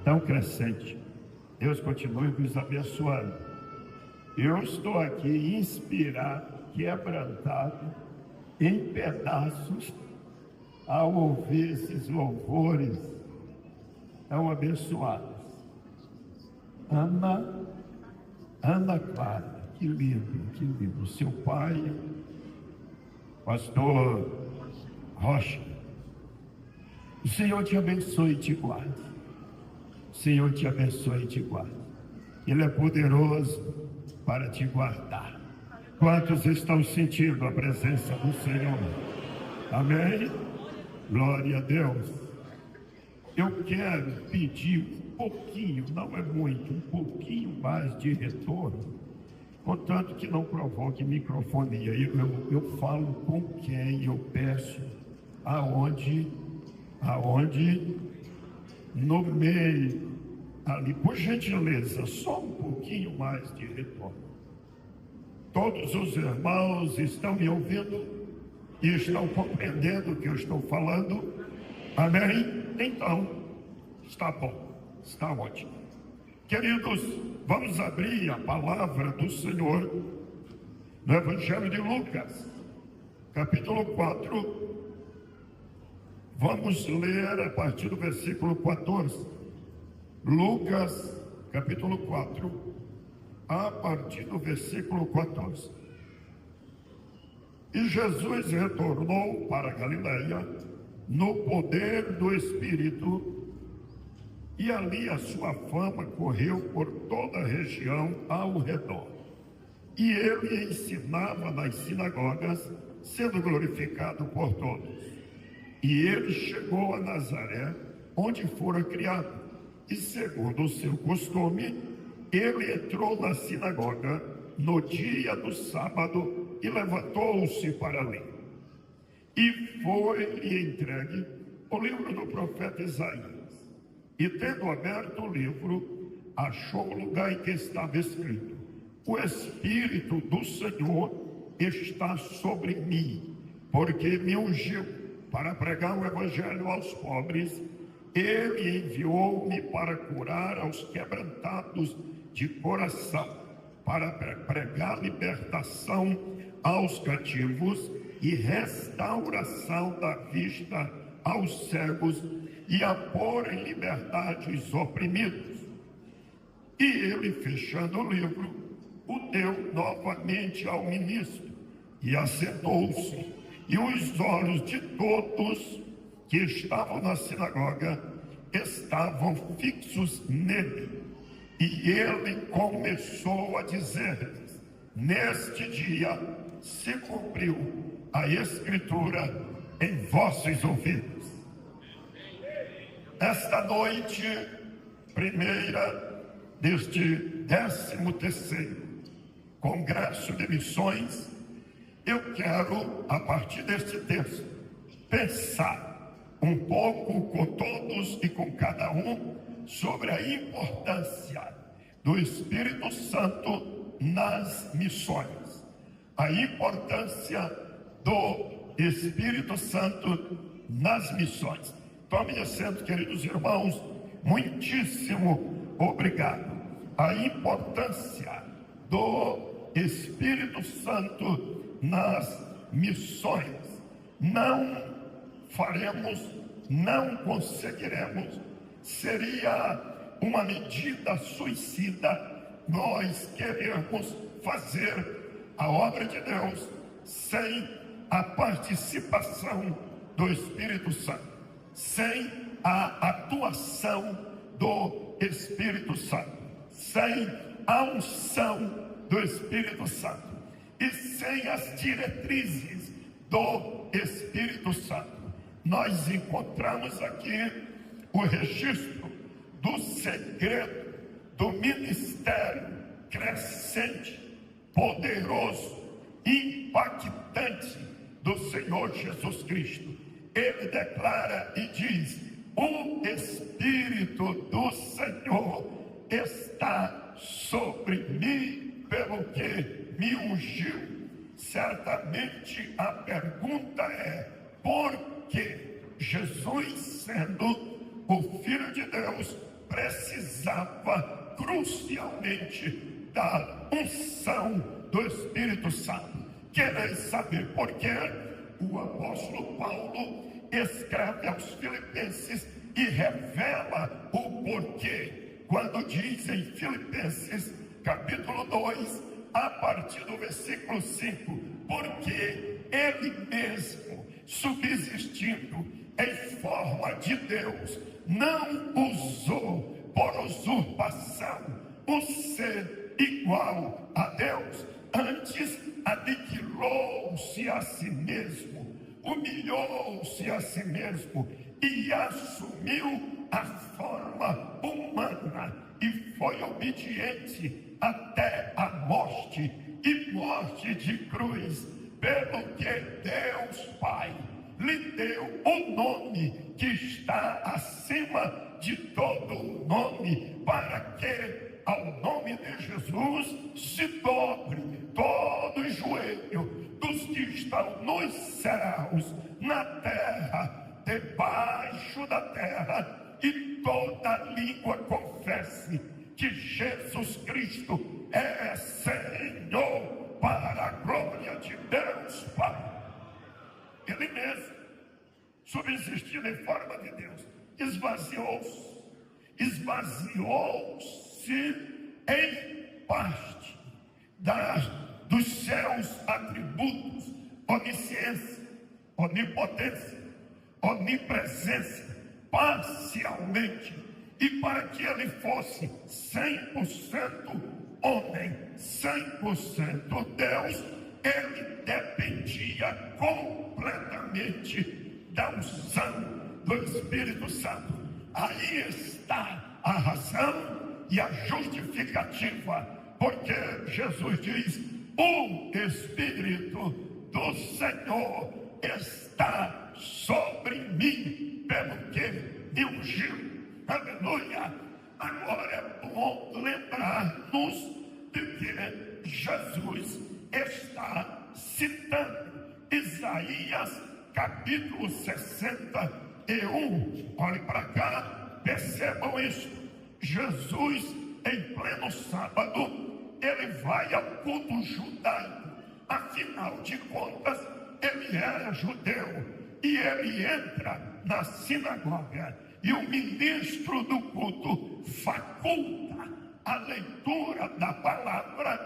tão crescente. Deus continue nos abençoando. Eu estou aqui inspirado, quebrantado, em pedaços, ao ouvir esses louvores tão abençoados. Ana Clara, que lindo, que lindo. Seu pai, pastor Rocha, o Senhor te abençoe e te guarde. O Senhor te abençoe e te guarde. Ele é poderoso para te guardar. Quantos estão sentindo a presença do Senhor? Amém? Glória a Deus. Eu quero pedir um pouquinho, não é muito, um pouquinho mais de retorno, contanto que não provoque microfonia. Eu falo com quem eu peço, aonde, no meio, ali, por gentileza, só um pouquinho mais de retorno. Todos os irmãos estão me ouvindo e estão compreendendo o que eu estou falando? Amém? Então, está bom, está ótimo. Queridos, vamos abrir a palavra do Senhor no Evangelho de Lucas, capítulo 4. Vamos ler a partir do versículo 14. Lucas, capítulo 4, a partir do versículo 14. E Jesus retornou para a Galileia no poder do Espírito, e ali a sua fama correu por toda a região ao redor. E ele ensinava nas sinagogas, sendo glorificado por todos. E ele chegou a Nazaré, onde fora criado, e segundo o seu costume, ele entrou na sinagoga no dia do sábado e levantou-se para ler. E foi-lhe entregue o livro do profeta Isaías. E tendo aberto o livro, achou o lugar em que estava escrito: o Espírito do Senhor está sobre mim, porque me ungiu para pregar o evangelho aos pobres. Ele enviou-me para curar aos quebrantados de coração, para pregar libertação aos cativos e restauração da vista aos cegos, e a pôr em liberdade os oprimidos. E ele, fechando o livro, o deu novamente ao ministro, e assentou-se, e os olhos de todos que estavam na sinagoga estavam fixos nele. E ele começou a dizer-lhes: neste dia se cumpriu a Escritura em vossos ouvidos. Esta noite, primeira deste 13º Congresso de Missões, eu quero, a partir deste texto, pensar um pouco com todos e com cada um sobre a importância do Espírito Santo nas missões. A importância do Espírito Santo nas missões. Tome assento, queridos irmãos, muitíssimo obrigado. A importância do Espírito Santo nas missões. Não faremos, não conseguiremos, seria uma medida suicida nós queremos fazer a obra de Deus sem a participação do Espírito Santo, sem a atuação do Espírito Santo, sem a unção do Espírito Santo e sem as diretrizes do Espírito Santo. Nós encontramos aqui o registro do segredo do ministério crescente, poderoso, impactante do Senhor Jesus Cristo. Ele declara e diz: o Espírito do Senhor está sobre mim, pelo que me ungiu. Certamente a pergunta é: por que Jesus, sendo o Filho de Deus, precisava crucialmente da unção do Espírito Santo. Quereis saber por quê? O apóstolo Paulo escreve aos Filipenses e revela o porquê, quando diz em Filipenses capítulo 2, a partir do versículo 5, porque ele mesmo, subsistindo em forma de Deus, não usou por usurpação o ser igual a Deus, antes aniquilou-se a si mesmo, humilhou-se a si mesmo e assumiu a forma humana e foi obediente até a morte, e morte de cruz, pelo que Deus Pai lhe deu o nome que está acima de todo nome, para que ao nome de Jesus se dobre todo joelho dos que estão nos céus, na terra, debaixo da terra, e toda língua confesse que Jesus Cristo é Senhor, para a glória de Deus Pai. Ele mesmo, subsistindo em forma de Deus, esvaziou-se em parte dos seus atributos: onisciência, onipotência, onipresença, parcialmente, e para que ele fosse 100% homem, 100% Deus, ele dependia completamente da unção do Espírito Santo. Aí está a razão e a justificativa, porque Jesus diz: o Espírito do Senhor está sobre mim, pelo que me ungiu. Aleluia! Agora é bom lembrar-nos de que Jesus está citando Isaías capítulo 61. Olhe para cá, percebam isso. Jesus, em pleno sábado, ele vai ao culto judaico. Afinal de contas, ele era judeu e ele entra na sinagoga, e o ministro do culto faculta a leitura da palavra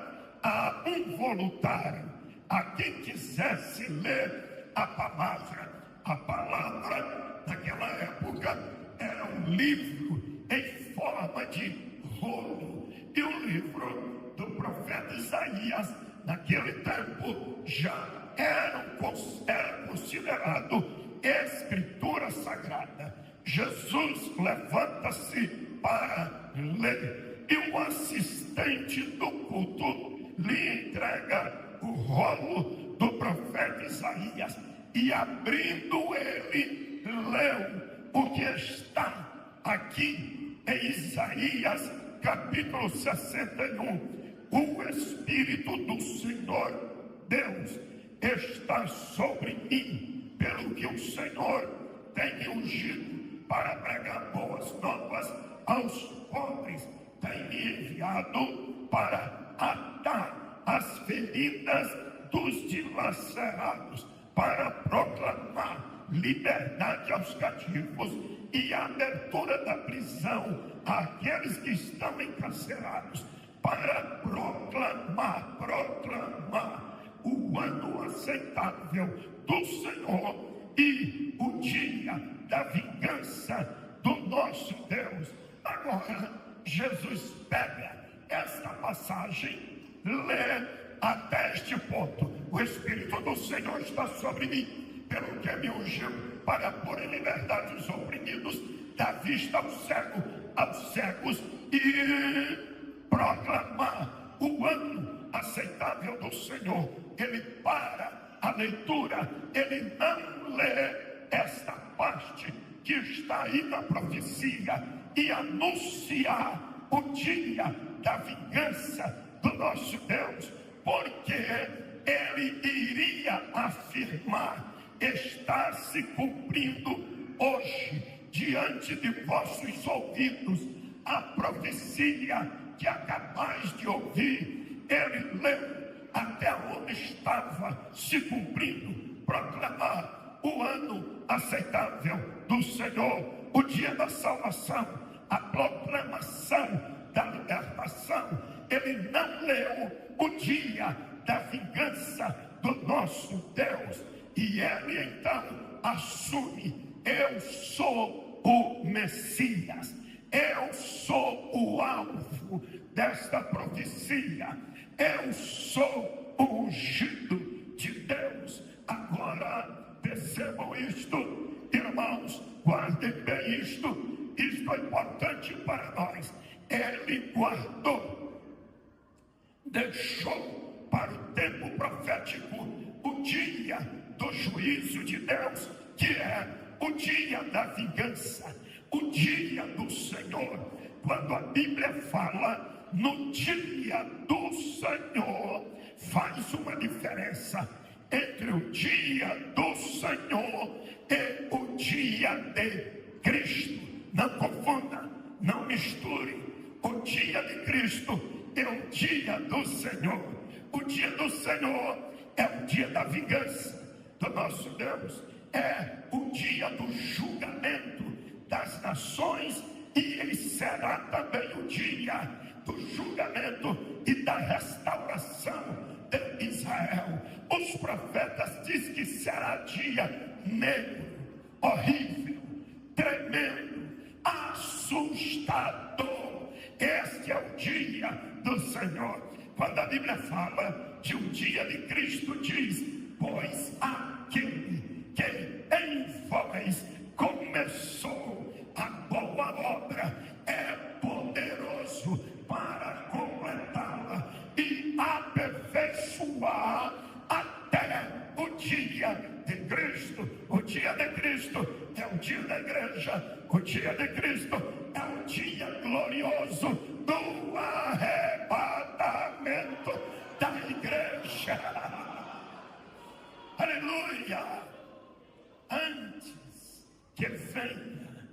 a um voluntário, a quem quisesse ler a palavra. A palavra, naquela época, era um livro em forma de rolo, e o livro do profeta Isaías, naquele tempo, já era considerado escritura sagrada. Jesus levanta-se para ler, e o assistente do culto lhe entrega o rolo do profeta Isaías, e abrindo ele, leu o que está aqui em Isaías capítulo 61. O Espírito do Senhor Deus está sobre mim, pelo que o Senhor tem me ungido para pregar boas novas aos pobres, tem me enviado para atar as feridas dos dilacerados, para proclamar liberdade aos cativos e a abertura da prisão àqueles que estão encarcerados, para proclamar o ano aceitável do Senhor e o dia da vingança do nosso Deus. Agora, Jesus pega esta passagem, lê até este ponto: o Espírito do Senhor está sobre mim, pelo que me ungiu para pôr em liberdade os oprimidos, dar vista aos cegos e proclamar o ano aceitável do Senhor. Ele para a leitura, ele não lê esta parte que está aí na profecia e anunciar o dia da vingança do nosso Deus, porque ele iria afirmar: está se cumprindo hoje diante de vossos ouvidos a profecia que acabais de ouvir. Ele leu até onde estava se cumprindo, proclamar o ano aceitável do Senhor, o dia da salvação, a proclamação da libertação. Ele não leu o dia da vingança do nosso Deus, e ele então assume: eu sou o Messias, eu sou o alvo desta profecia, eu sou o ungido de Deus. Agora percebam isto, irmãos, guardem bem isto é importante para nós. Ele guardou, deixou para o tempo profético o dia do juízo de Deus, que é o dia da vingança, o dia do Senhor. Quando a Bíblia fala no dia do Senhor, faz uma diferença entre o dia do Senhor e o dia de Cristo. Não confunda, não misture. O dia de Cristo é o dia do Senhor. O dia do Senhor é o dia da vingança do nosso Deus, é o dia do julgamento das nações, e ele será também o dia do julgamento e da restauração de Israel. Os profetas dizem que será dia negro, horrível, tremendo, assustador. Este é o dia do Senhor. Quando a Bíblia fala de um dia de Cristo, diz: pois aquele que em vós começou a boa obra é poderoso para completá-la e aperfeiçoar até o dia de Cristo. O dia de Cristo é o dia da igreja. O dia de Cristo é o dia glorioso do arrebatamento da igreja. Aleluia! Antes que venha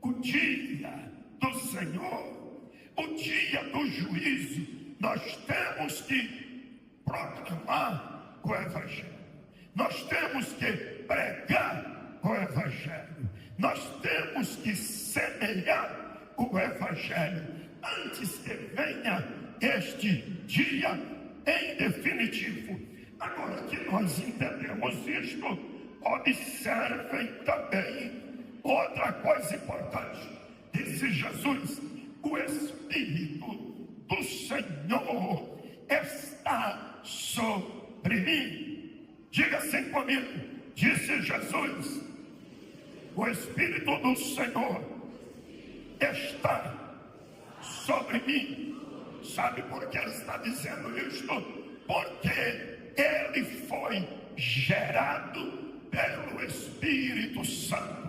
o dia do Senhor, o dia do juízo, nós temos que proclamar o Evangelho. Nós temos que pregar o Evangelho. Nós temos que semear o Evangelho antes que venha este dia em definitivo. Agora que nós entendemos isto, observem também outra coisa importante. Disse Jesus: o Espírito do Senhor está sobre mim. Diga assim comigo. Disse Jesus: o Espírito do Senhor está sobre mim. Sabe por que ele está dizendo isto? Porque ele foi gerado pelo Espírito Santo.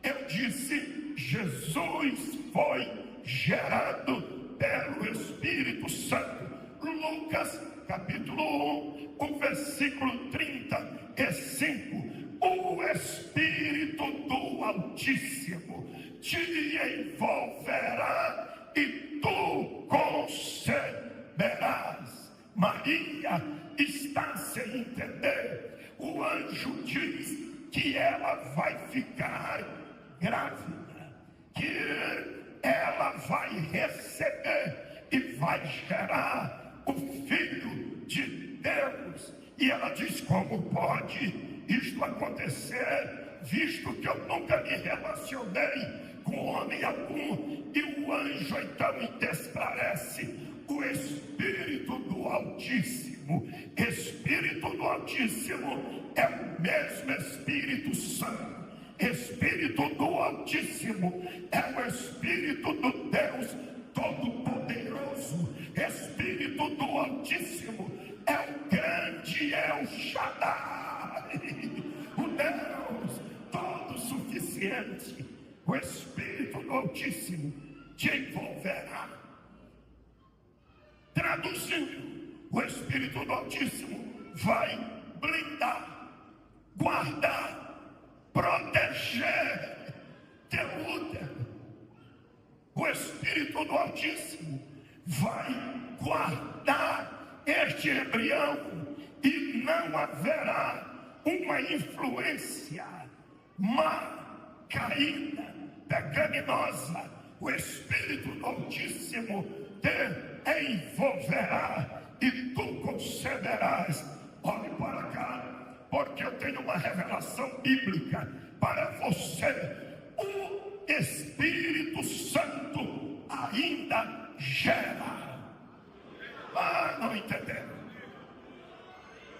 Eu disse: Jesus foi gerado pelo Espírito Santo. Lucas capítulo 1, o versículo 35. O Espírito do Altíssimo te envolverá e tu conceberás. Maria está sem entender. O anjo diz que ela vai ficar grávida, que ela vai receber e vai gerar o Filho de Deus. E ela diz: como pode isto acontecer, visto que eu nunca me relacionei com homem algum? E o anjo então esclarece: o Espírito do Altíssimo. Espírito do Altíssimo é o mesmo Espírito Santo. Espírito do Altíssimo é o Espírito do Deus Todo-Poderoso. Espírito do Altíssimo é o grande El Shaddai, o Deus Todo-Suficiente. O Espírito do Altíssimo te envolverá. Traduzindo, o Espírito do Altíssimo vai blindar, guardar, proteger teu útero, o Espírito do Altíssimo vai guardar este embrião e não haverá uma influência má, caída, pecaminosa. O Espírito do Altíssimo te envolverá e tu concederás. Olhe para cá, porque eu tenho uma revelação bíblica para você. O Espírito Santo ainda gera. Não entenderam?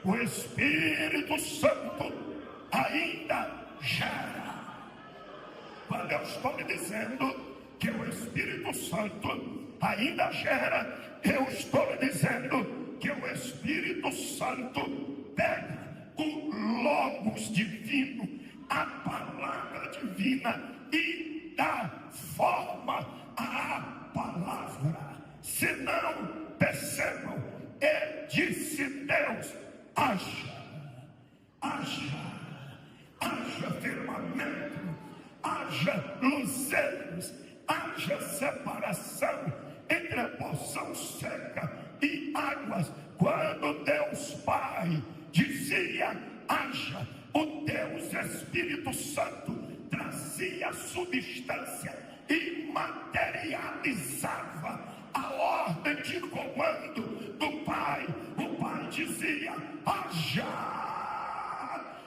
O Espírito Santo ainda gera. Quando eu estou me dizendo que o Espírito Santo ainda gera, eu estou me dizendo que o Espírito Santo pega o Logos divino, a palavra divina, e dá forma à palavra. Se não percebam, disse Deus: haja firmamento, haja luzeiros, haja separação entre a porção seca e águas. Quando Deus Pai dizia haja, o Deus Espírito Santo trazia substância e materializava a ordem de comando do Pai. O Pai dizia haja,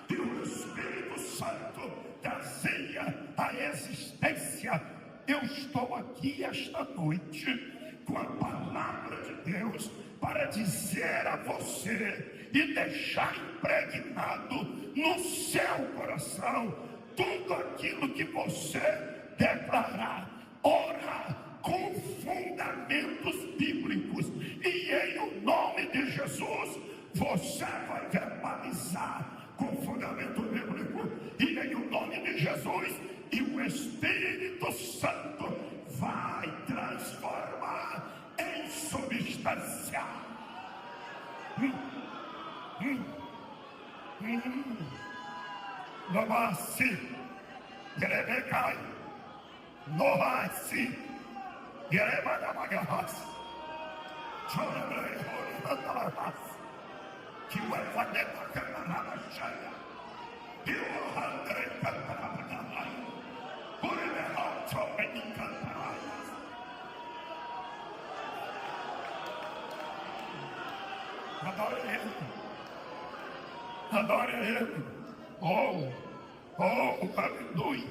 e o Espírito Santo trazia a existência. Eu estou aqui esta noite com a palavra de Deus para dizer a você e deixar impregnado no seu coração tudo aquilo que você declarar, orar com fundamentos bíblicos, e em o nome de Jesus você vai verbalizar com fundamento bíblico, e em o nome de Jesus, e o Espírito Santo vai transformar em substância. Nomasi, Gerebecai, Nohasi, Geremanamagahas, Chorabrehorimandalas, Kiwafanemakanamashaya, Kiwahandrekanamagahai, Purimehautopenikantarayas. Adore Ele. Adore Ele. Oh, aleluia.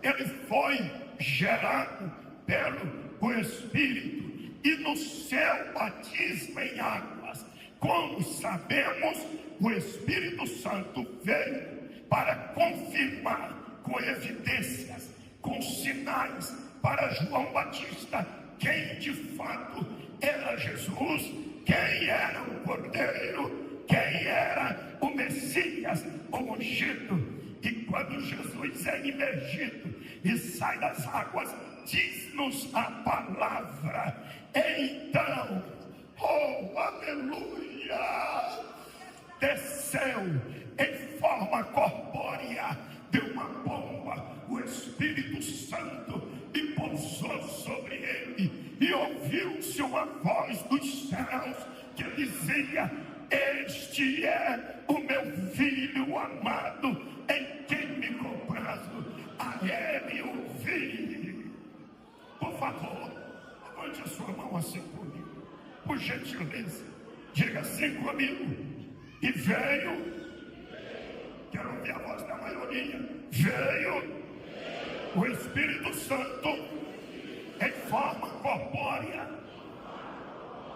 Ele foi gerado pelo Espírito, e no seu batismo em águas, como sabemos, o Espírito Santo veio para confirmar com evidências, com sinais para João Batista quem de fato era Jesus, quem era o Cordeiro, quem era o Messias, o ungido. E quando Jesus é imergido e sai das águas, diz-nos a palavra, então, oh aleluia, desceu em forma corpórea de uma pomba o Espírito Santo e pousou sobre ele, e ouviu-se uma voz dos céus que dizia: este é o meu filho amado, em quem me comprazo, a ele ouvi. Por favor, levante a sua mão assim comigo, por gentileza, diga assim comigo: e veio, quero ouvir a voz da maioria, veio o Espírito Santo em forma corpórea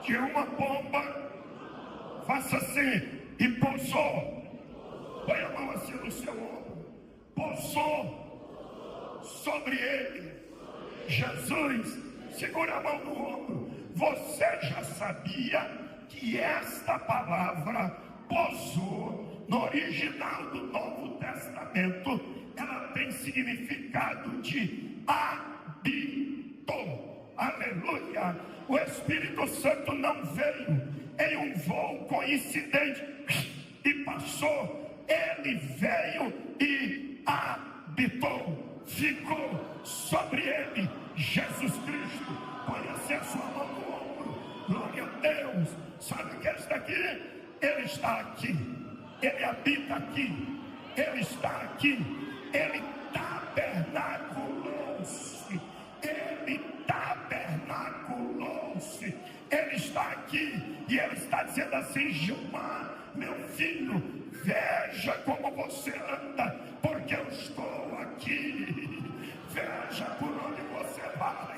de uma pomba. Faça assim, e pousou. Põe a mão assim no seu ombro. Pousou sobre ele. Jesus, segura a mão no ombro. Você já sabia que esta palavra pousou, no original do Novo Testamento, ela tem significado de habitou. Aleluia. O Espírito Santo não veio em um voo coincidente e passou. Ele veio e habitou, ficou sobre ele. Jesus Cristo. Conhece a sua mão no ombro. Glória a Deus. Sabe que ele está aqui? Ele está aqui. Ele habita aqui. Ele está aqui. Ele tabernaculou-se. Ele tabernaculou-se. Ele está aqui. E ele está dizendo assim: Gilmar, meu filho, veja como você anda, porque eu estou aqui. Veja por onde você vai.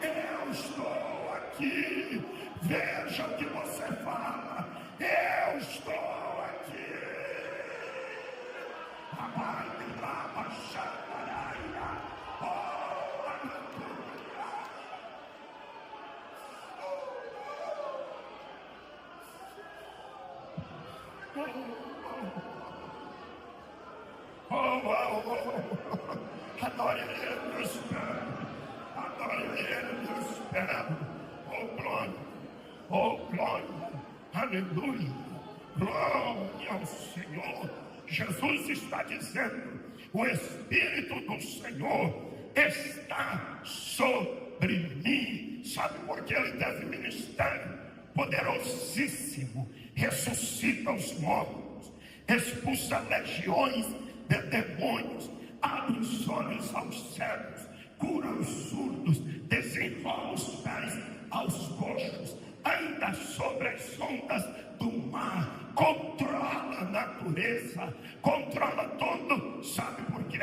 Eu estou aqui. Veja o que você fala. Eu estou aqui. Adore ele no espelho. Adore ele no espelho. Oh glória. Oh glória. Aleluia. Glória ao Senhor. Jesus está dizendo: o Espírito do Senhor está sobre mim. Sabe por que ele teve ministério poderosíssimo? Ressuscita os mortos, expulsa legiões de demônios, abre os olhos aos cegos, cura os surdos, desenrola os pés aos coxos, anda sobre as ondas do mar, controla a natureza, controla tudo. Sabe por quê?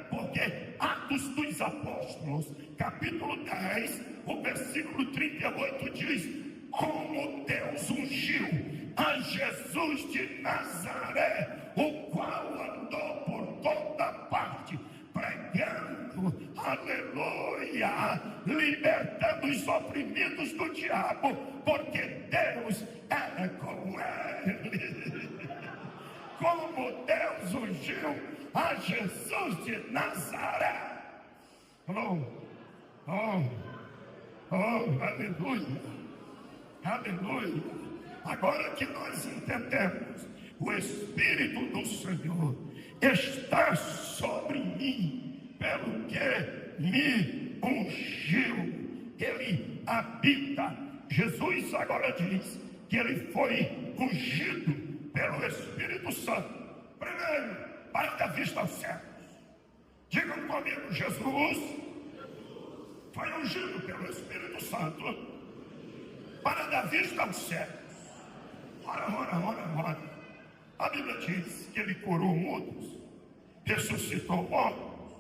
Porque Atos dos Apóstolos, capítulo 10, o versículo 38 diz: como Deus ungiu a Jesus de Nazaré, o qual andou por toda parte, pregando, aleluia, libertando os oprimidos do diabo, porque Deus era com ele. Como Deus ungiu a Jesus de Nazaré. Aleluia. Aleluia. Agora que nós entendemos, o Espírito do Senhor está sobre mim, pelo que me ungiu. Ele habita. Jesus agora diz que ele foi ungido pelo Espírito Santo. Primeiro, para dar vista aos céus. Digam comigo: Jesus foi ungido pelo Espírito Santo para dar vista aos céus. Ora. A Bíblia diz que ele curou mudos, ressuscitou mortos,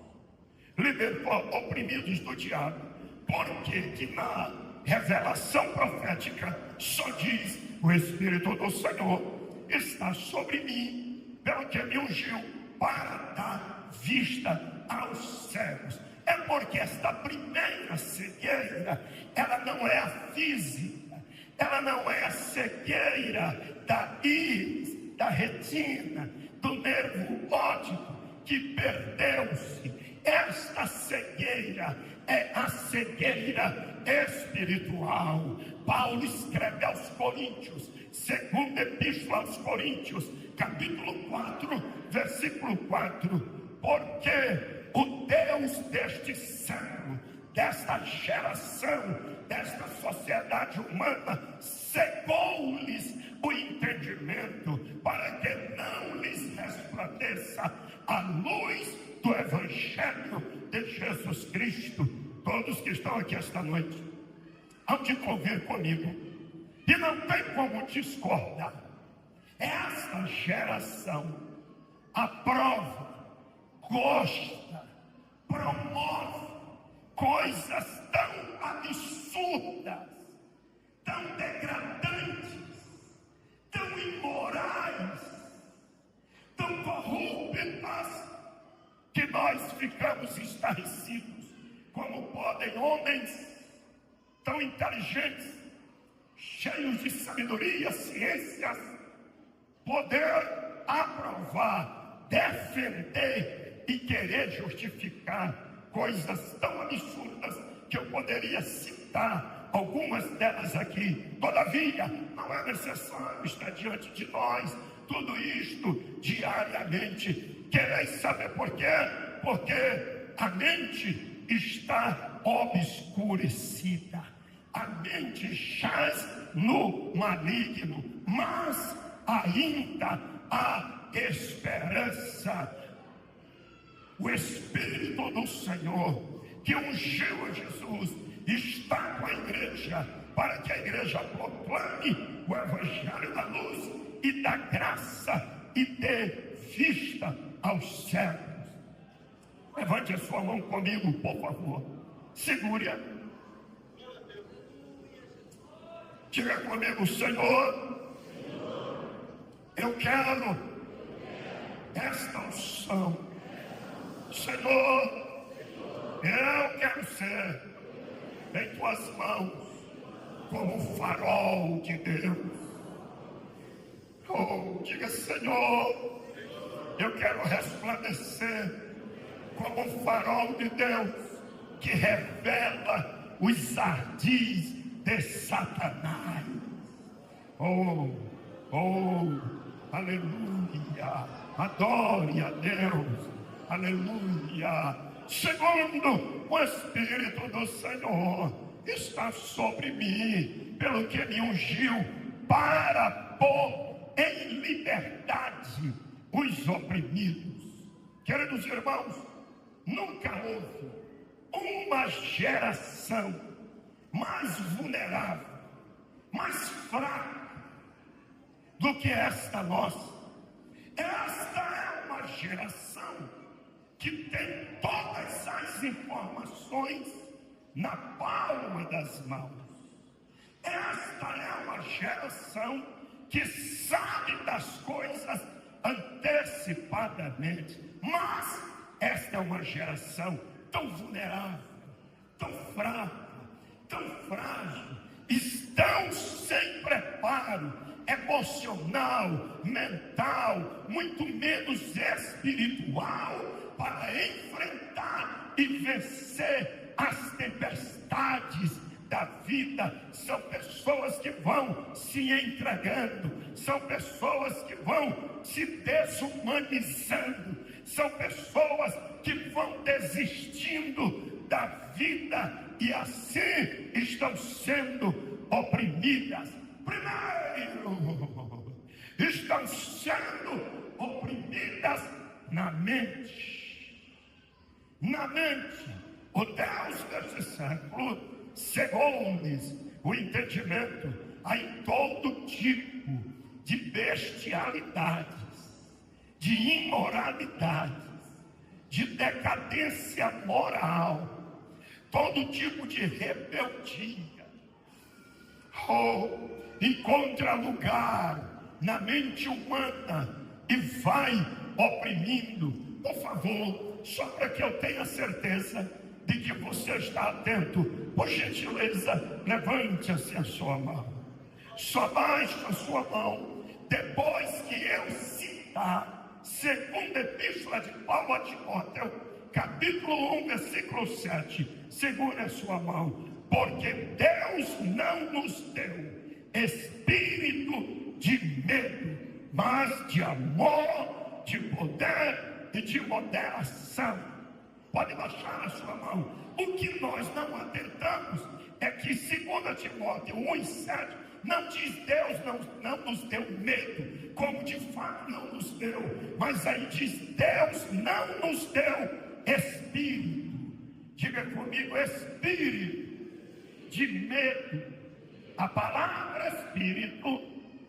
libertou oprimidos do diabo. Porque que na revelação profética só diz: o Espírito do Senhor está sobre mim, pelo que me ungiu para dar vista aos cegos. É porque esta primeira cegueira, ela não é a física, ela não é a cegueira da íris, da retina, do nervo óptico que perdeu-se. Esta cegueira é a cegueira espiritual. Paulo escreve aos Coríntios, segunda epístola aos Coríntios, capítulo 4, versículo 4: porque o Deus deste século, desta geração, desta sociedade humana, cegou-lhes o entendimento, para que não lhes resplandeça a luz do Evangelho de Jesus Cristo. Todos que estão aqui esta noite hão de convir comigo, e não tem como discordar. Esta geração aprova, gosta, promove coisas tão absurdas, tão degradantes, tão imorais, tão corruptas, que nós ficamos estarrecidos. Como podem homens tão inteligentes, cheios de sabedoria, ciências, poder aprovar, defender e querer justificar coisas tão absurdas que eu poderia citar algumas delas aqui? Todavia, não é necessário estar diante de nós tudo isto diariamente. Quereis saber por quê? Porque a mente está obscurecida, a mente jaz no maligno, mas ainda há esperança. O Espírito do Senhor, que ungiu a Jesus, está com a igreja, para que a igreja proclame o Evangelho da luz e da graça e dê vista aos cegos. Levante a sua mão comigo, por favor. Segure-a. Diga comigo: Senhor, eu quero esta unção. Senhor, eu quero ser em tuas mãos como um farol de Deus. Oh, diga: Senhor, eu quero resplandecer como um farol de Deus que revela os ardis de Satanás. Oh, aleluia, adore a Deus, aleluia. Segundo, o Espírito do Senhor está sobre mim, pelo que me ungiu para pôr em liberdade os oprimidos. Queridos irmãos, nunca houve uma geração mais vulnerável, mais fraca do que esta nossa. Esta é uma geração que tem todas as informações na palma das mãos. Esta é uma geração que sabe das coisas antecipadamente. Mas esta é uma geração tão vulnerável, tão fraca, tão frágil. Estão sem preparo emocional, mental, muito menos espiritual, para enfrentar e vencer as tempestades da vida. São pessoas que vão se entregando, são pessoas que vão se desumanizando, são pessoas que vão desistindo da vida e assim estão sendo oprimidas. Primeiro, estão sendo oprimidas na mente. Na mente, o Deus desse século cegou-lhes o entendimento a em todo tipo de bestialidades, de imoralidades, de decadência moral, todo tipo de rebeldia. Encontra lugar na mente humana e vai oprimindo. Por favor, só para que eu tenha certeza de que você está atento, por gentileza, levante assim a sua mão. Só baixe a sua mão depois que eu citar segunda epístola de Paulo a Timóteo, capítulo 1, versículo 7. Segure a sua mão, porque Deus não nos deu espírito de medo, mas de amor, de poder e de moderação. Pode baixar a sua mão. O que nós não atentamos é que 2 Timóteo 1,7 não diz Deus não nos deu medo, como de fato não nos deu, mas aí diz Deus não nos deu espírito. Diga comigo: espírito de medo. A palavra espírito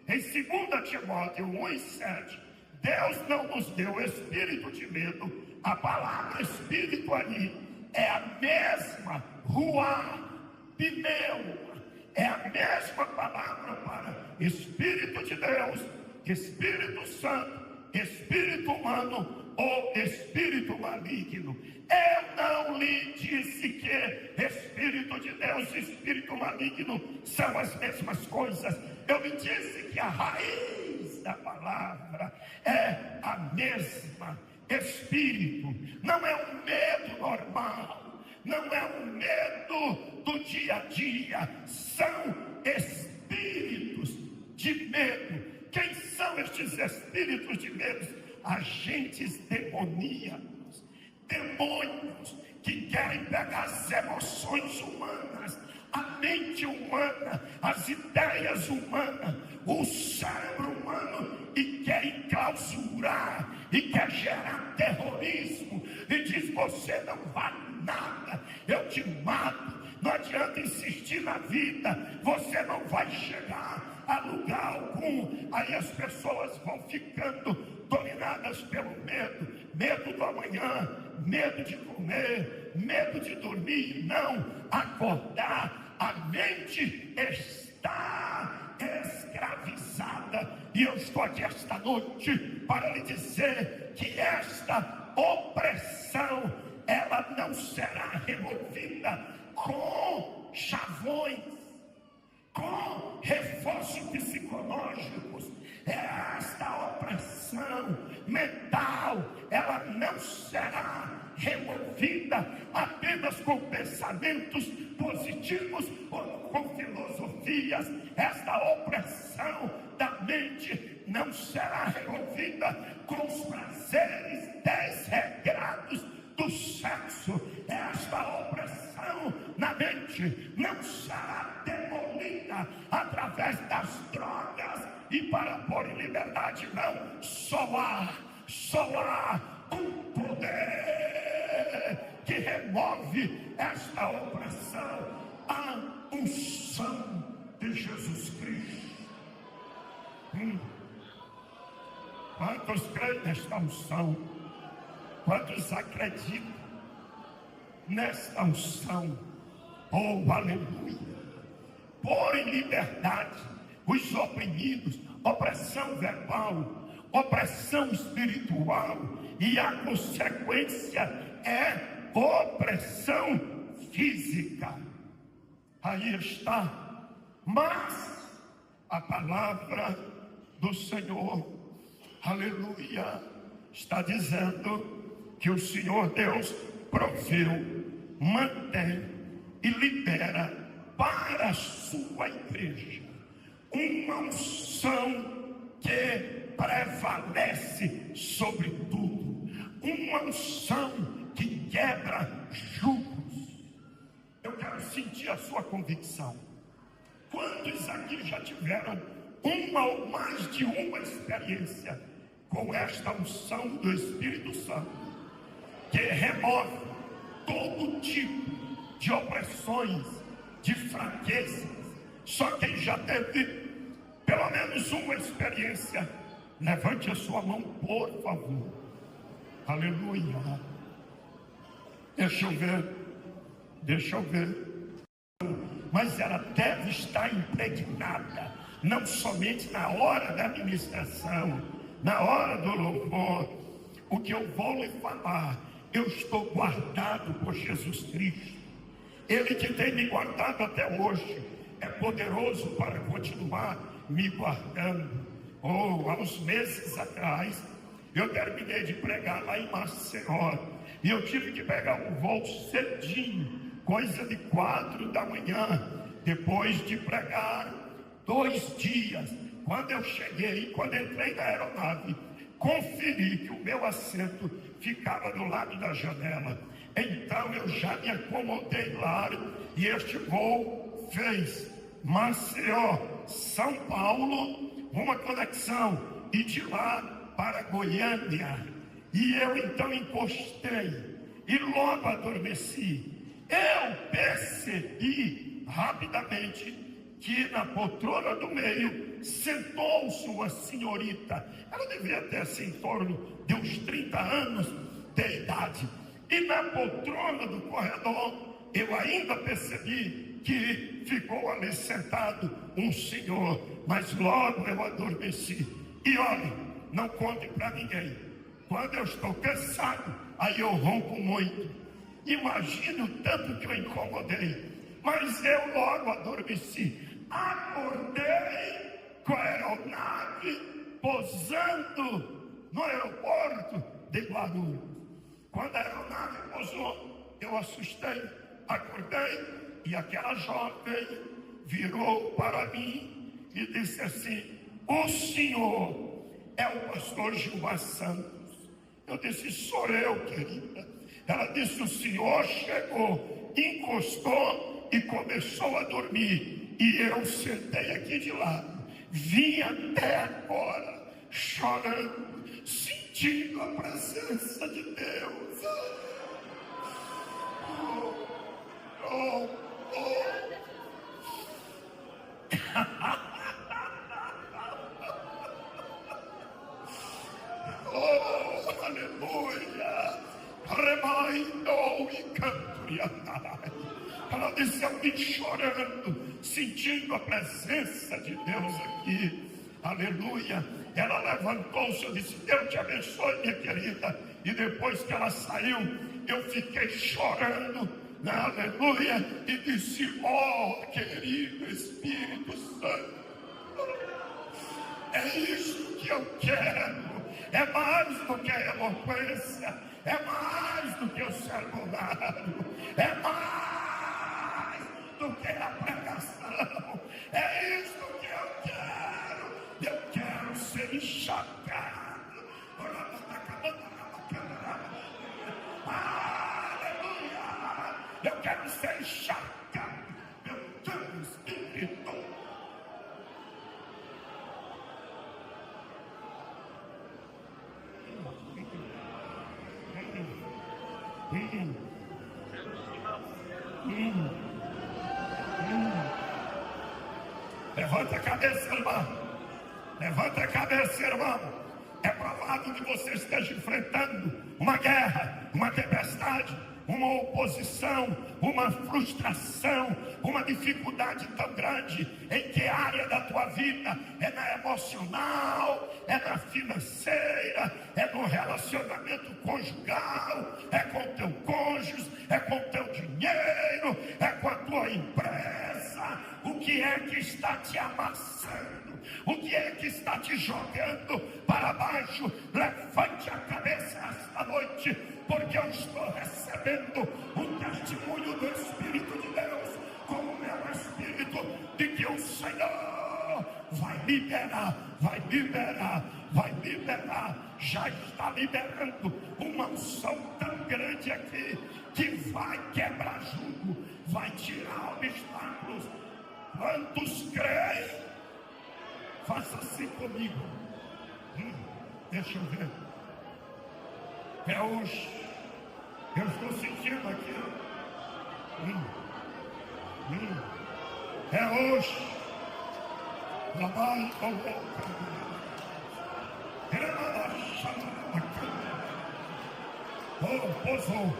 em 2 Timóteo 1,7, Deus não nos deu espírito de medo. A palavra espírito ali é a mesma ruá, pneu, é a mesma palavra para Espírito de Deus, Espírito Santo, Espírito humano ou Espírito maligno. Eu não lhe disse que Espírito de Deus e Espírito maligno são as mesmas coisas. Eu lhe disse que a raiz da palavra é a mesma. Espírito não é um medo normal, não é um medo do dia a dia, são espíritos de medo. Quem são estes espíritos de medo? Agentes demoníacos, demônios que querem pegar as emoções humanas, a mente humana, as ideias humanas, o cérebro humano, e quer enclausurar, e quer gerar terrorismo, e diz: você não vale nada, eu te mato, não adianta insistir na vida, você não vai chegar a lugar algum. Aí as pessoas vão ficando dominadas pelo medo, medo do amanhã, medo de comer, medo de dormir e não acordar. A mente está escravizada, e eu estou aqui esta noite para lhe dizer que esta opressão, ela não será removida com chavões, com reforços psicológicos. Esta opressão mental, ela não será removida apenas com pensamentos positivos ou com filosofias. Esta opressão da mente não será removida com os prazeres desregrados do sexo. Esta opressão na mente não será demolida através das drogas e para pôr em liberdade, não. Só há um poder que remove esta opressão: a unção de Jesus Cristo. Quantos creem nesta unção? Quantos acreditam nesta unção? Oh, aleluia! Pôr em liberdade os oprimidos, opressão verbal, opressão espiritual, e a consequência é opressão física. Aí está. Mas a palavra do Senhor, aleluia, está dizendo que o Senhor Deus proveu, mantém e libera para a sua igreja uma unção que prevalece sobre tudo, uma unção que quebra julgos. Eu quero sentir a sua convicção. Quantos aqui já tiveram uma ou mais de uma experiência com esta unção do Espírito Santo, que remove todo tipo de opressões, de fraquezas? Só quem já teve pelo menos uma experiência, levante a sua mão, por favor. Aleluia. Deixa eu ver. Mas ela deve estar impregnada, não somente na hora da administração, na hora do louvor. O que eu vou lhe falar, eu estou guardado por Jesus Cristo. Ele que tem me guardado até hoje é poderoso para continuar me guardando. Oh, há uns meses atrás, eu terminei de pregar lá em Maceió, e eu tive que pegar um voo cedinho, coisa de 4 da manhã, depois de pregar 2 dias. Quando eu cheguei, quando entrei na aeronave, conferi que o meu assento ficava do lado da janela. Então eu já me acomodei lá, e este voo fez Maceió, São Paulo, uma conexão, e de lá para Goiânia. E eu então encostei e logo adormeci. Eu percebi rapidamente que na poltrona do meio sentou-se uma senhorita. Ela devia ter assim, em torno de uns 30 anos de idade. E na poltrona do corredor eu ainda percebi que ficou ali sentado um senhor, mas logo eu adormeci. E olha, não conte para ninguém, quando eu estou cansado, aí eu ronco muito. Imagine o tanto que eu incomodei, mas eu logo adormeci. Acordei com a aeronave pousando no aeroporto de Guarulhos. Quando a aeronave pousou, eu assustei, acordei, e aquela jovem virou para mim e disse assim: o senhor é o pastor Gilmar Santos? Eu disse: sou eu, querida. Ela disse: o senhor chegou, encostou e começou a dormir. E eu sentei aqui de lado. Vim até agora, chorando, sentindo a presença de Deus. Oh. Oh, aleluia. Remaindo e canto e andai. Ela disse: eu vim chorando, sentindo a presença de Deus aqui. Aleluia. Ela levantou-se e disse: Deus te abençoe, minha querida. E depois que ela saiu, eu fiquei chorando. Aleluia. E disse: oh, querido Espírito Santo, é isso que eu quero. É mais do que a eloquência, é mais do que o sermonado, é mais do que a pregação. É isso que eu quero. Eu quero ser encharcado. Aleluia. Eu quero ser encharcado pelo teu Espírito. Levanta a cabeça, irmão. Levanta a cabeça, irmão. É provável que você esteja enfrentando uma guerra, uma tempestade, uma oposição, uma frustração, uma dificuldade tão grande. Em que área da tua vida? É na emocional, é na financeira, é no relacionamento conjugal, é com o teu cônjuge, é com o teu dinheiro, é com a tua empresa. O que é que está te amassando? O que é que está te jogando para baixo? Levante a cabeça esta noite, porque eu estou recebendo um testemunho do Espírito de Deus, como o meu Espírito, de que o Senhor vai liberar, vai liberar, vai liberar. Já está liberando uma unção tão grande aqui, que vai quebrar jugo, vai tirar obstáculos. Quantos creem? Faça assim comigo. Deixa eu ver. É hoje. Eu estou sentindo aqui. É hoje. Trabalho com o Pousou.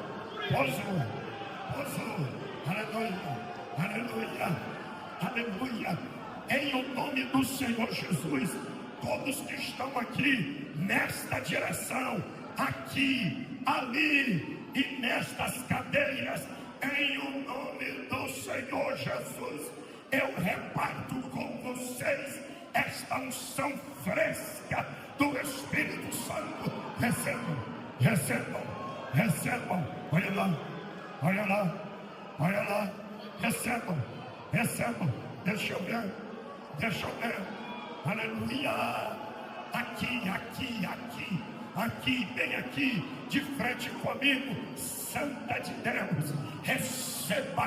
Aleluia. Aleluia. Em o nome do Senhor Jesus, todos que estão aqui, nesta direção, aqui, ali e nestas cadeiras, em o nome do Senhor Jesus, eu reparto com vocês esta unção fresca do Espírito Santo. Recebam. Olha lá. Recebam. Deixa eu ver. Aleluia. Aqui, bem aqui, de frente comigo, Santa de Deus, receba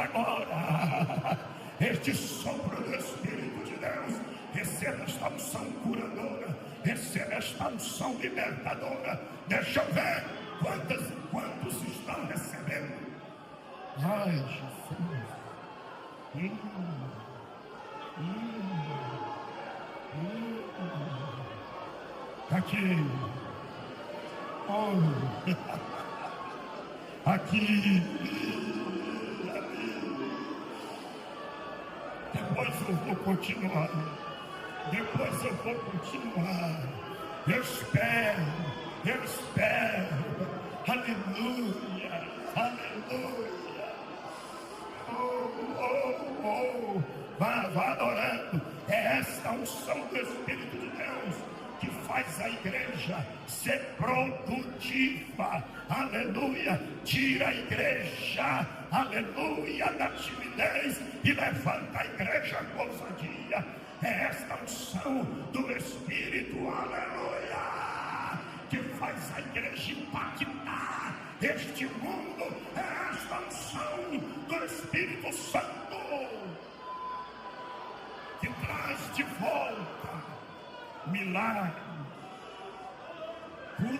agora este sopro do Espírito de Deus. Receba esta unção curadora, receba esta unção libertadora. Deixa eu ver quantos estão recebendo. Ai, Jesus. Aqui. Aqui. Depois eu vou continuar. Eu espero. Aleluia. Vá adorando. É esta unção do Espírito de Deus que faz a igreja ser produtiva. Aleluia. Tira a igreja, aleluia, da timidez e levanta a igreja com ousadia. É esta unção do Espírito, aleluia, que faz faz a igreja impactar este mundo é esta unção do Espírito Santo, que traz de volta milagre, cura,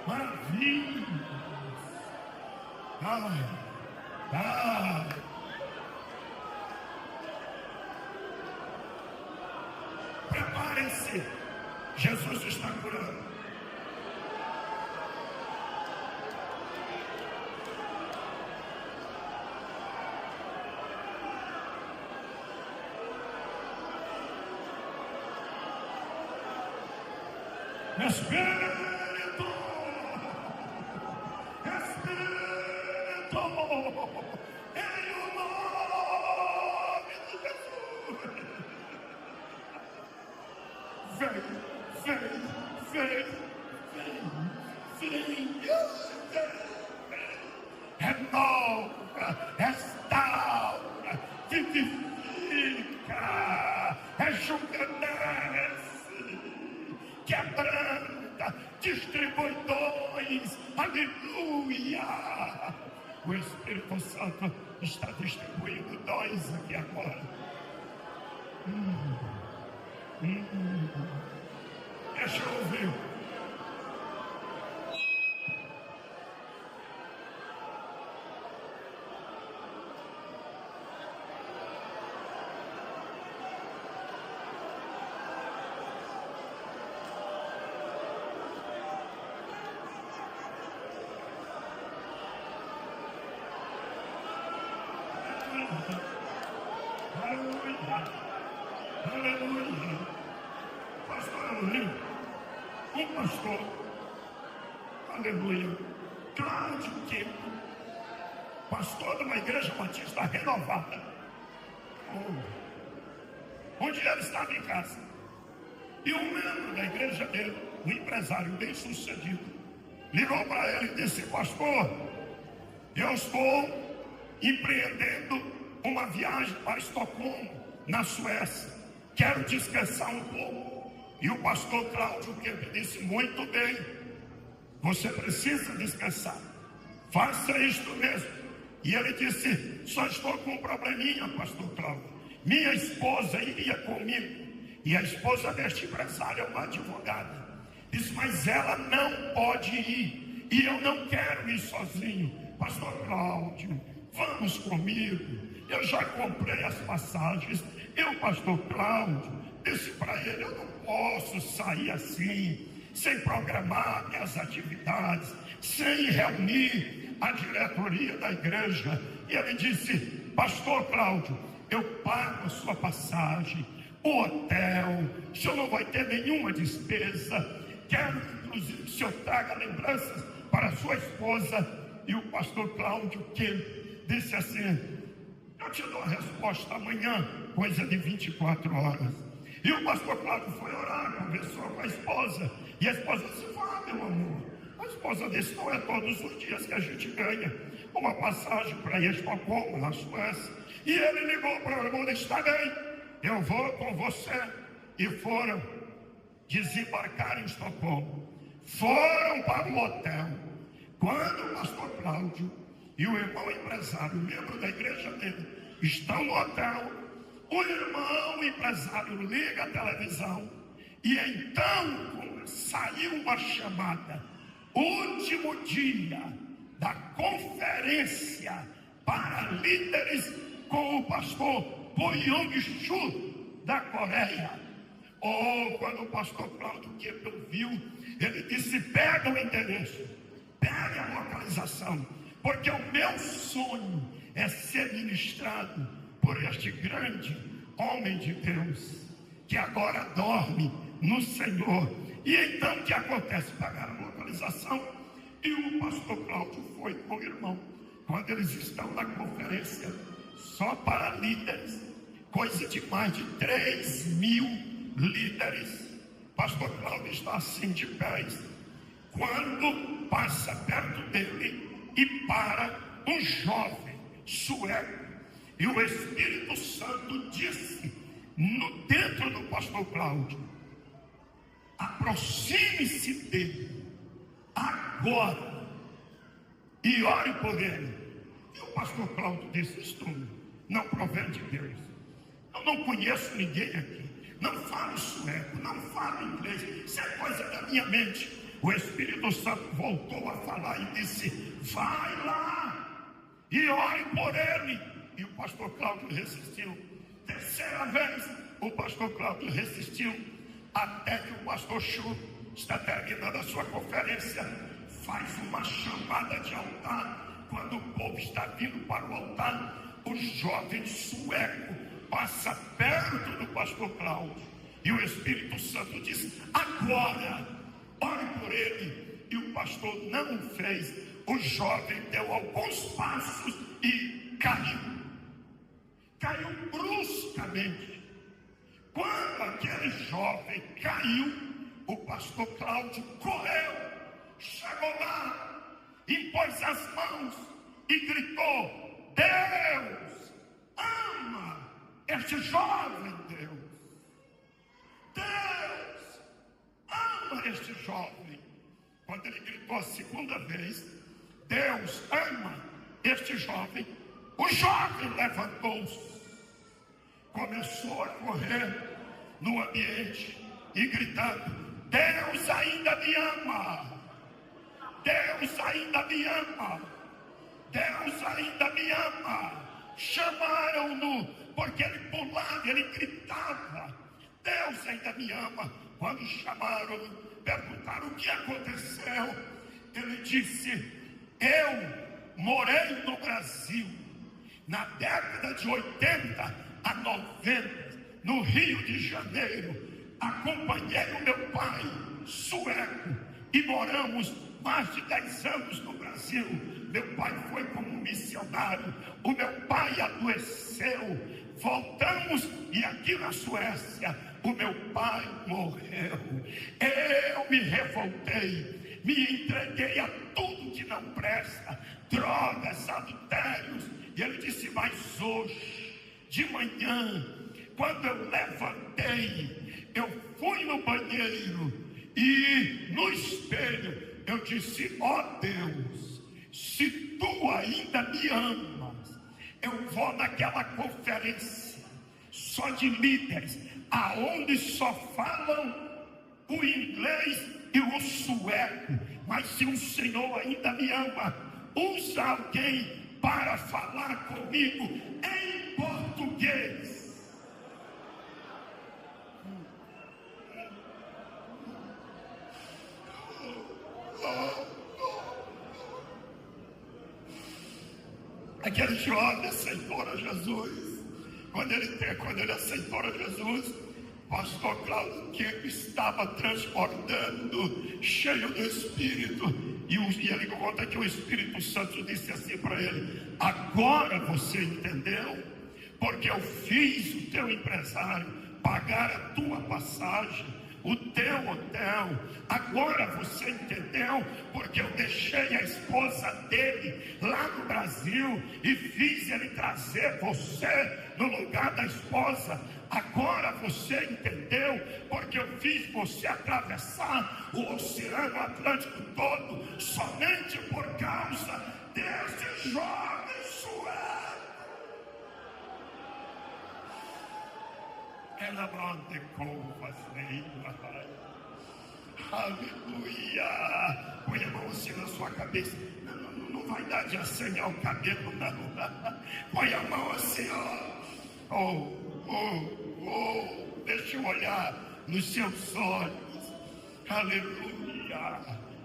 maravilha. Preparem-se, Jesus está curando. Espírito, em o nome de Jesus, vem, renova, restaura, vivifica, rejuvenesce, quebranta, distribui dons, aleluia. O Espírito Santo está distribuindo dons aqui agora. Deixa eu ouvir. Aleluia. Pastor Lindo, um pastor, aleluia, Cláudio Quinto, pastor de uma igreja batista renovada, onde ele estava em casa, e um membro da igreja dele, um empresário bem sucedido, ligou para ele e disse: pastor, eu estou empreendendo uma viagem para Estocolmo, na Suécia, quero descansar um pouco. E o pastor Cláudio disse: muito bem, você precisa descansar, faça isto mesmo. E ele disse: só estou com um probleminha, pastor Cláudio, minha esposa iria comigo, e a esposa deste empresário é uma advogada, disse: mas ela não pode ir, e eu não quero ir sozinho. Pastor Cláudio, vamos comigo, eu já comprei as passagens. Eu, pastor Cláudio, disse para ele: eu não posso sair assim, sem programar minhas atividades, sem reunir a diretoria da igreja. E ele disse: pastor Cláudio, eu pago a sua passagem, o hotel, o senhor não vai ter nenhuma despesa, quero inclusive que o senhor traga lembranças para a sua esposa. E o pastor Cláudio disse assim: eu te dou a resposta amanhã, coisa de 24 horas. E o pastor Cláudio foi orar, conversou com a esposa, e a esposa disse: vá, meu amor. A esposa disse: não é todos os dias que a gente ganha uma passagem para ir a Estocolmo, na Suécia. E ele ligou para o irmão e disse: está bem, eu vou com você. E foram desembarcar em Estocolmo, foram para o hotel. Quando o pastor Cláudio e o irmão empresário, membro da igreja dele, estão no hotel, o irmão empresário liga a televisão, e então saiu uma chamada: último dia da conferência para líderes com o pastor Boyong-Chu da Coreia. Quando o pastor Cláudio viu, ele disse: pega o endereço, pega a localização, porque o meu sonho é ser ministrado por este grande homem de Deus, que agora dorme no Senhor. E então o que acontece? Pegaram a localização, e o pastor Cláudio foi com o irmão. Quando eles estão na conferência só para líderes, coisa de mais de 3.000 líderes, pastor Cláudio está assim de pés, quando passa perto dele e para um jovem sueco, e o Espírito Santo disse dentro do pastor Cláudio: aproxime-se dele agora e ore por ele. E o pastor Cláudio disse: isto não provém de Deus. Eu não conheço ninguém aqui, não falo sueco, não falo inglês, isso é coisa da minha mente. O Espírito Santo voltou a falar e disse: vai lá e ore por ele. E o pastor Cláudio resistiu. Terceira vez, o pastor Cláudio resistiu, até que o pastor Chu está terminando a sua conferência, faz uma chamada de altar. Quando o povo está vindo para o altar, o jovem sueco passa perto do pastor Cláudio, e o Espírito Santo diz: agora, ore por ele. E o pastor não o fez. O jovem deu alguns passos e caiu bruscamente. Quando aquele jovem caiu, o pastor Cláudio correu, chegou lá, impôs as mãos e gritou: Deus ama este jovem. Deus ama este jovem. Quando ele gritou a segunda vez: Deus ama este jovem, o jovem levantou-se, começou a correr no ambiente e gritando: Deus ainda me ama, Deus ainda me ama, Deus ainda me ama. Chamaram-no porque ele pulava, ele gritava: Deus ainda me ama. Quando chamaram, perguntaram o que aconteceu. Ele disse: eu morei no Brasil na década de 80 a 90, no Rio de Janeiro. Acompanhei o meu pai sueco e moramos mais de 10 anos no Brasil. Meu pai foi como missionário. O meu pai adoeceu. Voltamos e aqui na Suécia o meu pai morreu. Eu me revoltei, me entreguei a tudo que não presta, drogas, adultérios. E ele disse: mas hoje, de manhã, quando eu levantei, eu fui no banheiro e no espelho eu disse: ó Deus, se tu ainda me amas, eu vou naquela conferência só de líderes, aonde só falam o inglês e o sueco. Mas se o Senhor ainda me ama, usa alguém para falar comigo em português. Aquele jovem aceitou a Jesus. Quando ele aceitou a Jesus, pastor Cláudio, que estava transbordando, cheio do Espírito, e ele conta que o Espírito Santo disse assim para ele: agora você entendeu? Porque eu fiz o teu empresário pagar a tua passagem, o teu hotel. Agora você entendeu? Porque eu deixei a esposa dele lá no Brasil e fiz ele trazer você no lugar da esposa. Agora você entendeu? Porque eu fiz você atravessar o Oceano Atlântico todo somente por causa desse jovem sueco. Ela manda curvas, aleluia. Põe a mão assim na sua cabeça. Não vai dar de assanhar o cabelo, não. Põe a mão assim, ó. Deixa eu olhar nos seus olhos. Aleluia.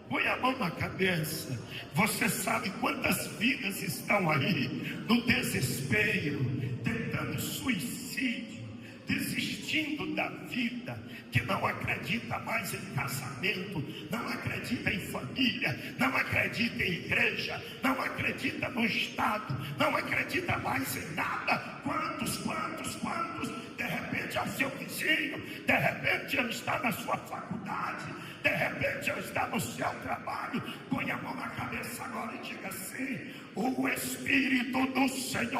Põe a mão na cabeça. Você sabe quantas vidas estão aí no desespero, tentando suicídio, desistindo da vida, que não acredita mais em casamento, não acredita em família, não acredita em igreja, não acredita no Estado, não acredita mais em nada. Quantos? De repente é o seu vizinho, de repente ele está na sua faculdade, de repente ele está no seu trabalho. Põe a mão na cabeça agora e diga assim: o Espírito do Senhor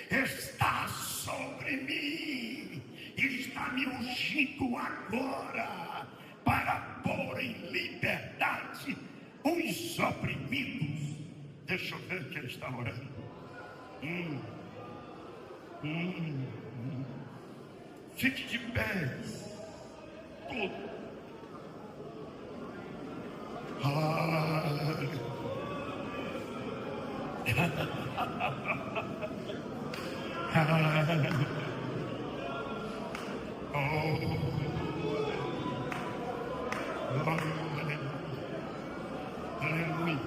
está sobre mim, está me ungindo agora para pôr em liberdade os oprimidos. Deixa eu ver que ele está orando. Fique de pé. Todo. Aleluia,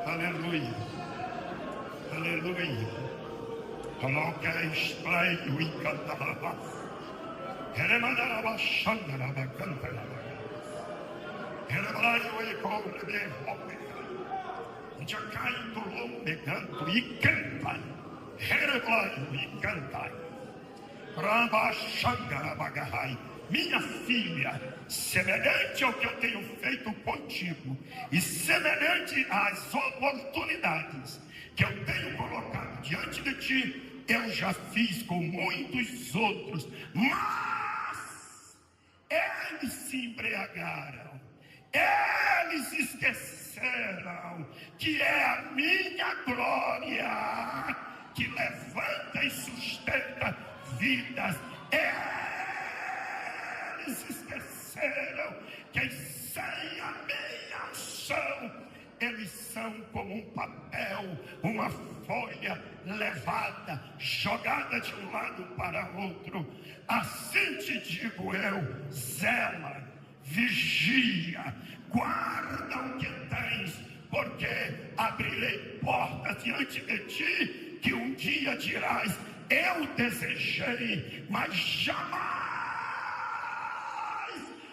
aleluia, aleluia. Coloca a espraio e cantará. Remandará, xandará, cantará. Remandará e corre de roupa. Jacai do longe canto e canta. Remandará e canta. Rabachangarabagahai. Minha filha, semelhante ao que eu tenho feito contigo e semelhante às oportunidades que eu tenho colocado diante de ti, eu já fiz com muitos outros, mas eles se embriagaram, eles esqueceram que é a minha glória que levanta e sustenta vidas. Eles esqueceram que sem a minha ação eles são como um papel, uma folha levada, jogada de um lado para outro. Assim te digo eu: zela, vigia, guarda o que tens, porque abrirei portas diante de ti que um dia dirás: eu desejei, mas jamais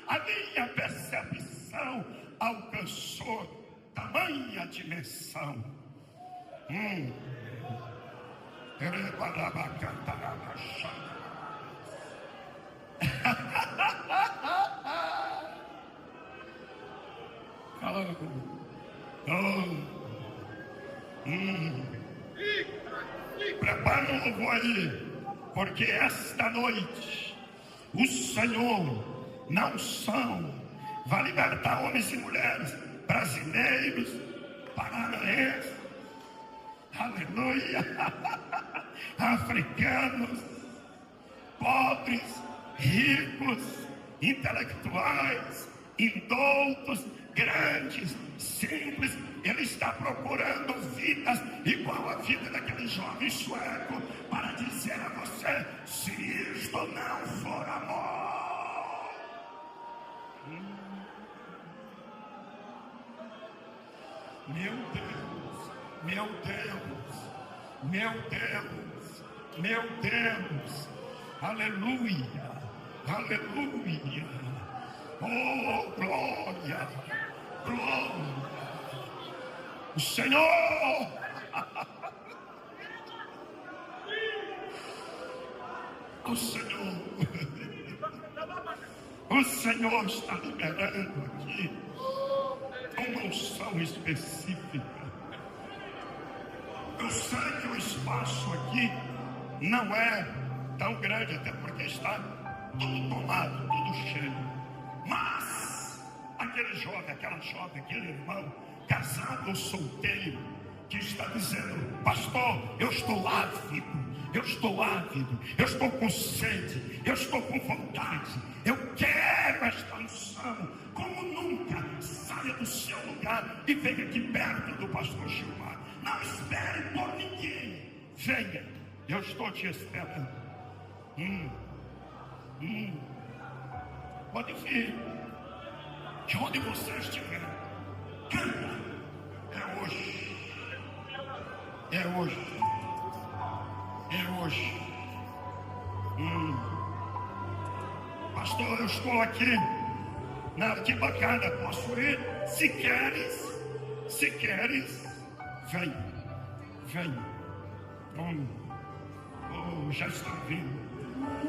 a minha percepção alcançou tamanha dimensão. Prepara um louvor aí, porque esta noite o Senhor, na unção, vai libertar homens e mulheres, brasileiros, paranaenses, aleluia, africanos, pobres, ricos, intelectuais, indoutos, grandes, simples. Ele está procurando vidas igual a vida daquele jovem sueco, para dizer a você: se isto não for amor, meu Deus, meu Deus, meu Deus, meu Deus, aleluia, aleluia, oh glória, glória, o Senhor, o Senhor, o Senhor está liberando aqui uma unção específica. Eu sei que o espaço aqui não é tão grande, até porque está tudo tomado, tudo cheio. Mas aquele jovem, aquela jovem, aquele irmão, casado ou solteiro, que está dizendo: pastor, eu estou ávido, eu estou ávido, eu estou com sede, eu estou com vontade, eu quero esta unção como nunca. Saia do seu lugar e venha aqui perto do pastor Gilmar. Não espere por ninguém. Venha, eu estou te esperando. Pode vir, de onde você estiver. Canta. É hoje. É hoje. É hoje. Pastor, eu estou aqui na arquibancada. Posso ir? Se queres, vem. Já está vindo.